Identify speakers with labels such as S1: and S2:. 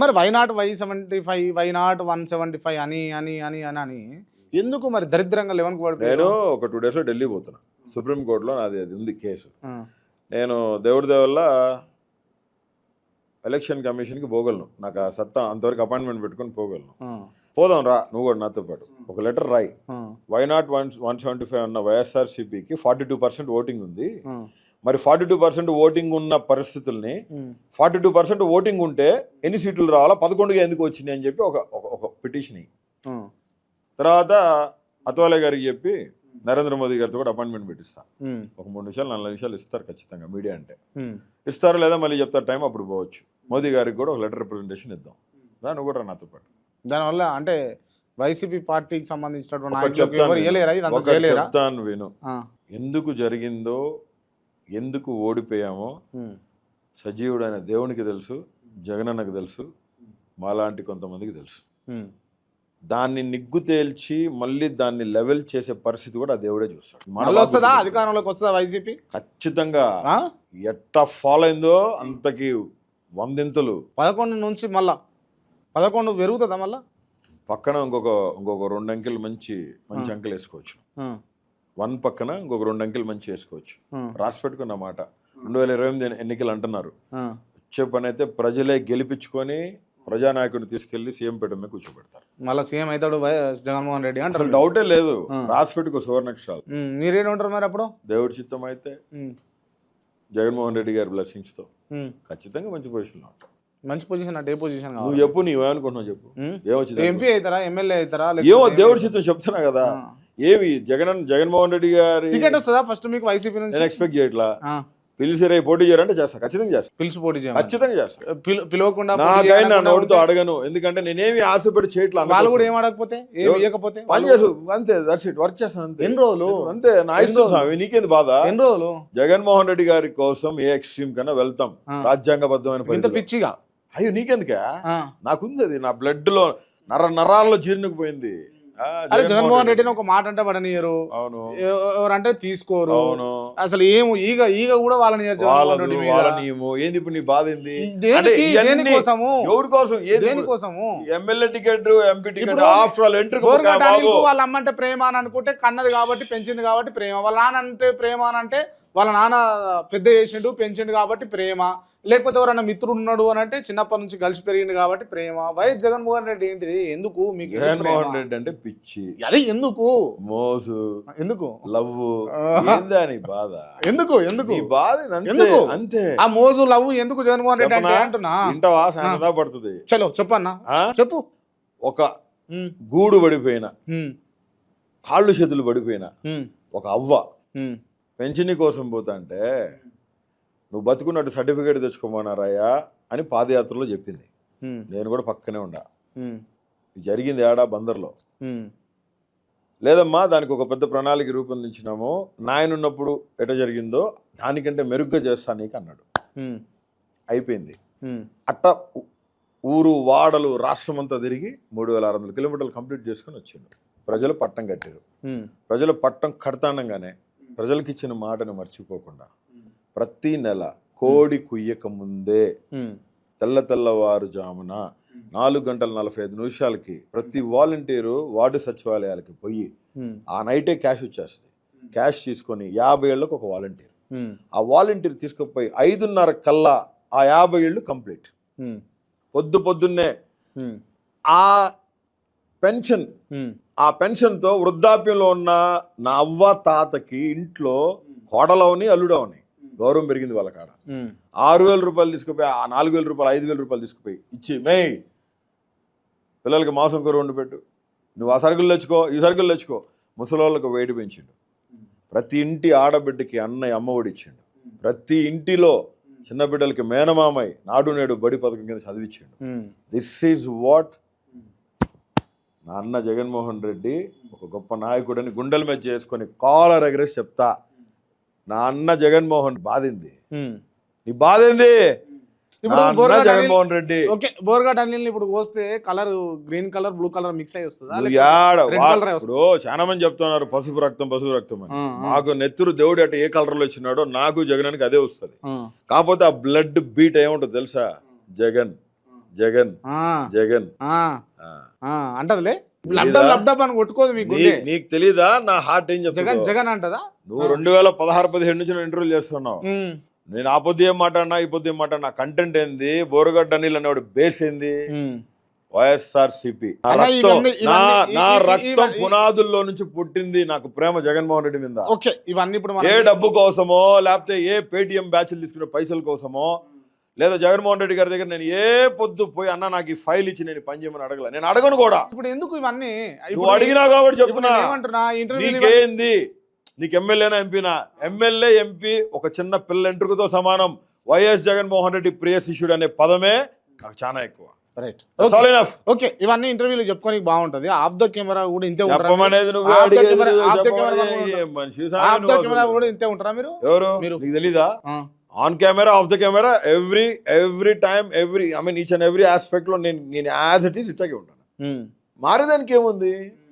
S1: మరి why not Y75 why not 175 అని ఎందుకు మరి దరిద్రంగా 11కు పడిపోయారు?
S2: నేను ఒక 2 డేస్లో ఢిల్లీ పోతున్నా. సుప్రీంకోర్టులో అది ఉంది కేసు. నేను దేవుడి దేవల్ల ఎలక్షన్ కమిషన్కి పోగలను, నాకు ఆ సత్తా అంతవరకు అపాయింట్మెంట్ పెట్టుకొని పోగలను. పోదాం రా నువ్వు కూడా నాతో పాటు. ఒక లెటర్ రాయి, వైనాట్ 175 అన్న వైఎస్ఆర్సీపీకి 42% ఓటింగ్ ఉంది. మరి 42% ఓటింగ్ ఉన్న పరిస్థితుల్ని 42% ఓటింగ్ ఉంటే ఎన్ని సీట్లు రావాలా, 11గా ఎందుకు వచ్చినాయి అని చెప్పి ఒక పిటిషన్. తర్వాత అత్వాలే గారికి చెప్పి నరేంద్ర మోదీ గారితో కూడా అపాయింట్మెంట్ పెట్టిస్తా. ఒక 3 నిమిషాలు 4 నిమిషాలు ఇస్తారు ఖచ్చితంగా, మీడియా అంటే ఇస్తారు, లేదా మళ్ళీ చెప్తారు టైం, అప్పుడు పోవచ్చు. మోదీ గారికి కూడా ఒక లెటర్ రిప్రజెంటేషన్ ఇద్దాం, నువ్వు కూడా నాతో పాటు.
S1: దానివల్ల అంటే వైసీపీ పార్టీకి సంబంధించినటువంటి
S2: చెప్తాను విను. ఎందుకు జరిగిందో, ఎందుకు ఓడిపోయామో సజీవుడైన దేవునికి తెలుసు, జగనన్నకు తెలుసు, మాలాంటి కొంతమందికి తెలుసు. దాన్ని నిగ్గు తేల్చి మళ్ళీ దాన్ని లెవెల్ చేసే పరిస్థితి కూడా ఆ దేవుడే చూస్తాడు.
S1: వస్తుందా అధికారంలోకి, వస్తుందా వైసీపీ?
S2: ఖచ్చితంగా. ఎట్టా ఫాలో అయిందో అంతకి 100 ఇంతలు.
S1: 11 నుంచి మళ్ళా 11 పెరుగుతుందా మళ్ళా?
S2: పక్కన ఇంకొక 2 అంకెలు మంచి అంకెలు వేసుకోవచ్చు. 1 పక్కన ఇంకొక 2 అంకెలు మంచి వేసుకోవచ్చు. రాసి పెట్టుకున్న మాట. 2028 ఎన్నికలు అంటున్నారు. వచ్చే పని అయితే ప్రజలే గెలిపించుకొని ప్రజానాయకుడిని తీసుకెళ్లి సీఎం పీఠం మీద కూర్చోబెడతారు.
S1: మళ్ళీ సీఎం అవుతాడు జగన్మోహన్ రెడ్డి అంటే
S2: అసలు డౌటే లేదు. రాసి పెట్టుకో సువర్ణక్షరాలు.
S1: మీరేంటారు మరి అప్పుడు? దేవుడి
S2: చిత్తం అయితే జగన్మోహన్ రెడ్డి గారి బ్లెస్సింగ్స్ తో ఖచ్చితంగా మంచి పొజిషన్లో ఉంటాం.
S1: మంచి పొజిషన్ అంటే ఏ పొజిషన్?
S2: నువ్వు చెప్పు, నీవేమనుకుంటున్నావు చెప్పు. ఏమొచ్చింది?
S1: ఎంపీ అవుతారా, ఎమ్మెల్యే అవుతారా?
S2: ఏమో దేవుడి చిత్తం చెప్తున్నా కదా. ఏవి జగన్మోహన్ రెడ్డి గారి
S1: టికెట్ వస్తుందా ఫస్ట్ మీకు వైసీపీ నుంచి?
S2: నేను ఎక్స్పెక్ట్ చేయట్లా. పిలిచి రేపు పోటీ చేయాలంటే చేస్తా, ఖచ్చితంగా చేస్తా.
S1: పిలిచి పోటీ చేయాలి,
S2: ఖచ్చితంగా చేస్తా.
S1: పిలవకుండా
S2: నాకైనా నోటితో అడగను, ఎందుకంటే నేనేమి ఆశపడి చేయట్లా.
S1: వాళ్ళు కూడా ఏం అడగకపోతే ఏమి ఇవ్వకపోతే
S2: పని చేసు అంతే, దట్స్ ఇట్. వర్క్ చేస్తాను అంతే.
S1: ఎన్ని రోజులు
S2: అంతే, నా ఇష్టం స్వామి, నీకేంది బాధ?
S1: ఎన్ని రోజులు?
S2: జగన్మోహన్ రెడ్డి గారి కోసం ఏ ఎక్స్ట్రీమ్ కన్నా వెళ్తాం, రాజ్యాంగబద్ధమైన.
S1: ఇంత పిచ్చిగా?
S2: అయ్యో నీకెందుకే, నాకుంది అది, నా బ్లడ్ లో నరాల్లో జీర్ణకుపోయింది.
S1: అరే జగన్మోహన్ రెడ్డిని ఒక మాట అంటే పడనియరు, ఎవరంటే తీసుకోరు. అసలు ఏమో ఈగ కూడా వాళ్ళని
S2: ఏంది ఇప్పుడు నీ బాధ ఏంది?
S1: దేనికోసము?
S2: ఎవరి కోసం?
S1: దేనికోసము?
S2: MLA ticket, MP ticket, after all entry.
S1: వాళ్ళ అమ్మంటే ప్రేమ అని అనుకుంటే కన్నది కాబట్టి పెంచింది కాబట్టి ప్రేమ, వాళ్ళ నాన్న అంటే ప్రేమ అని అంటే వాళ్ళ నాన్న పెద్ద చేసిండు పెంచిండు కాబట్టి ప్రేమ, లేకపోతే ఎవరైనా మిత్రుడు ఉన్నాడు అని అంటే చిన్నప్పటి నుంచి కలిసి పెరిగింది కాబట్టి ప్రేమ. వైఎస్ జగన్మోహన్ రెడ్డి ఏంటిది? ఎందుకు మీకు
S2: జగన్మోహన్ రెడ్డి అంటే పిచ్చి?
S1: అదే ఎందుకు?
S2: మోసు ఎందుకు? లవ్ ఏందని బాధ?
S1: ఎందుకు
S2: బాధ? అంతే.
S1: ఆ మోజు లవ్ ఎందుకు జగన్మోహన్ రెడ్డి అంటే అంటున్నా?
S2: ఇంటవా సాయంత్రం పడుతుంది.
S1: చలో చెప్పన్నా, చెప్పు.
S2: ఒక గూడు పడిపోయిన, కాళ్ళు చేతులు పడిపోయిన ఒక అవ్వ పెన్షన్ కోసం పోతా అంటే నువ్వు బతుకున్నట్టు సర్టిఫికేట్ తెచ్చుకోమన్నారయ్యా అని పాదయాత్రలో చెప్పింది. నేను కూడా పక్కనే ఉండా. జరిగింది ఏడా బందర్లో. లేదమ్మా, దానికి ఒక పెద్ద ప్రణాళిక రూపొందించినాము, నాయన ఉన్నప్పుడు ఎట జరిగిందో దానికంటే మెరుగ్గా చేస్తా నీకు అన్నాడు. అయిపోయింది. అట్ట ఊరు వాడలు రాష్ట్రం అంతా తిరిగి 3600 కిలోమీటర్లు కంప్లీట్ చేసుకుని వచ్చిండు. ప్రజలు పట్టం కట్టారు. ప్రజలు పట్టం కడతాండగానే ప్రజలకు ఇచ్చిన మాటను మర్చిపోకుండా ప్రతి నెల కోడి కుయ్యక ముందే తెల్లవారుజామున 4:45 ప్రతి వాలంటీరు వార్డు సచివాలయాలకి పోయి ఆ నైటే క్యాష్ వచ్చేస్తుంది. క్యాష్ తీసుకొని 50 ఏళ్ళకు ఒక వాలంటీర్, ఆ వాలంటీర్ తీసుకుపోయి 5:30 కల్లా ఆ 50 ఏళ్ళు కంప్లీట్. పొద్దున్నే ఆ పెన్షన్, ఆ పెన్షన్తో వృద్ధాప్యంలో ఉన్న నా అవ్వ తాతకి ఇంట్లో కోడలవని అల్లుడవని గౌరవం పెరిగింది. వాళ్ళ కాడ 6,000 రూపాయలు తీసుకుపోయి, ఆ 4,000 రూపాయలు 5,000 రూపాయలు తీసుకుపోయి ఇచ్చి, మేయ్ పిల్లలకి మాంసం కూర వండి పెట్టు, నువ్వు ఆ సరుకులు తెచ్చుకో, ఈ సరుకులు తెచ్చుకో. ముసలోళ్ళకు వేడి పెంచిండు. ప్రతి ఇంటి ఆడబిడ్డకి అన్నయ్య అమ్మఒడి ఇచ్చిండు. ప్రతి ఇంటిలో చిన్న బిడ్డలకి మేనమామయ్య నాడు నేడు బడి పథకం కింద చదివించిండు. దిస్ ఈజ్ వాట్ నా అన్న జగన్మోహన్ రెడ్డి ఒక గొప్ప నాయకుడని గుండెల మీద చేసుకొని కాలర్ ఎగరేసి చెప్తా. నా అన్న జగన్మోహన్ బాధింది. నీ బాధింది ఇప్పుడు జగన్మోహన్ రెడ్డి.
S1: ఓకే, బోర్ఘాట్ అనిల్ ఇప్పుడు పోస్తే colour green colour blue colour mix అయ్యి వస్తుందా?
S2: ఇప్పుడు చాలా మంది చెప్తున్నారు పసుపు రక్తం అని. మాకు నెత్తురు దేవుడు అటు ఏ కలర్ లో వచ్చినాడో నాకు జగనానికి అదే వస్తుంది. కాకపోతే ఆ బ్లడ్ బీట్ ఏముంటుంది తెలుసా? జగన్ జగన్
S1: ఆ,
S2: జగన్
S1: ఆ,
S2: ఆ.
S1: ఆ, అంటదిలే లబ్డబ్ లబ్డబ్ అని కొట్టుకోదు మీకు గుండె.
S2: నీకు తెలీదా నా హార్ట్ ఏం
S1: జగన్
S2: చెప్తా?
S1: జగన్ అంటదా?
S2: నువ్వు 2016-17 నుంచి ఇంటర్వ్యూ చేస్తున్నావు.
S1: ఉమ్,
S2: నేను ఆ పొద్దు ఏం మాట్లాడినా ఈ పొద్దు ఏం మాట్లాడినా కంటెంట్ ఏంది? బోరగడ్డ అనిల్ అనేవాడు బేస్ ఏంది?
S1: ఉమ్.
S2: వైఎస్ఆర్సీపీ.
S1: అన్న, ఇవన్నీ-
S2: నా
S1: ఇవన్నీ-
S2: రక్తం పునాదుల్లో నుంచి పుట్టింది. నాకు ప్రేమ జగన్మోహన్ రెడ్డి మీద.
S1: ఓకే, ఇవన్నీ ఇప్పుడు
S2: ఏ
S1: మనం
S2: డబ్బు కోసమో లేకపోతే ఏ పేటిఎం బ్యాచ్లు తీసుకునే పైసల కోసమో లేదా జగన్మోహన్ రెడ్డి గారి దగ్గర నేను ఏ పొద్దు పోయి అన్న నాకు ఈ ఫైల్ ఇచ్చి నేను పని చేయమని అడగల. నేను అడగను కూడా.
S1: ఇప్పుడు ఎందుకు ఇవన్నీ?
S2: నువ్వు అడిగినా కాబట్టి చెప్తున్నా.
S1: ఏమంటున్నా ఇంటర్వ్యూ
S2: నీకేంది? నీకు ఎమ్మెల్యేనా ఎంపీనా? ఎమ్మెల్యే ఎంపీ ఒక చిన్న పిల్ల ఎంట్రుకతో సమానం. వైఎస్ జగన్మోహన్ రెడ్డి ప్రియ శిష్యుడు అనే పదమే నాకు చాలా ఎక్కువ.
S1: Right,
S2: That's all enough.
S1: Okay, ఇవన్నీ ఇంటర్వ్యూలో చెప్పుకోనికి బాగుంటది. ఆఫ్ ద కెమెరా కూడా ఇంతే ఉంటారా?
S2: చెప్పమనేది నువ్వే
S1: ఆఫ్ ద
S2: అడిగేది
S1: కెమెరా-
S2: నువ్వే
S1: ఆఫ్ ద
S2: చెప్పమనేది
S1: కెమెరా
S2: ఏం మనిషి?
S1: ఆఫ్ ద కెమెరా కూడా ఇంతే ఉంటారా మీరు?
S2: ఎవరు?
S1: మీరు.
S2: నీకు తెలీదా?
S1: ఆ.
S2: On camera off the camera every time each and every aspect లో నేను యాజ్ ఇట్ ఈస్ ఇట్లాగే ఉంటాను.
S1: ఉమ్.
S2: మారేదానికి ఏముంది?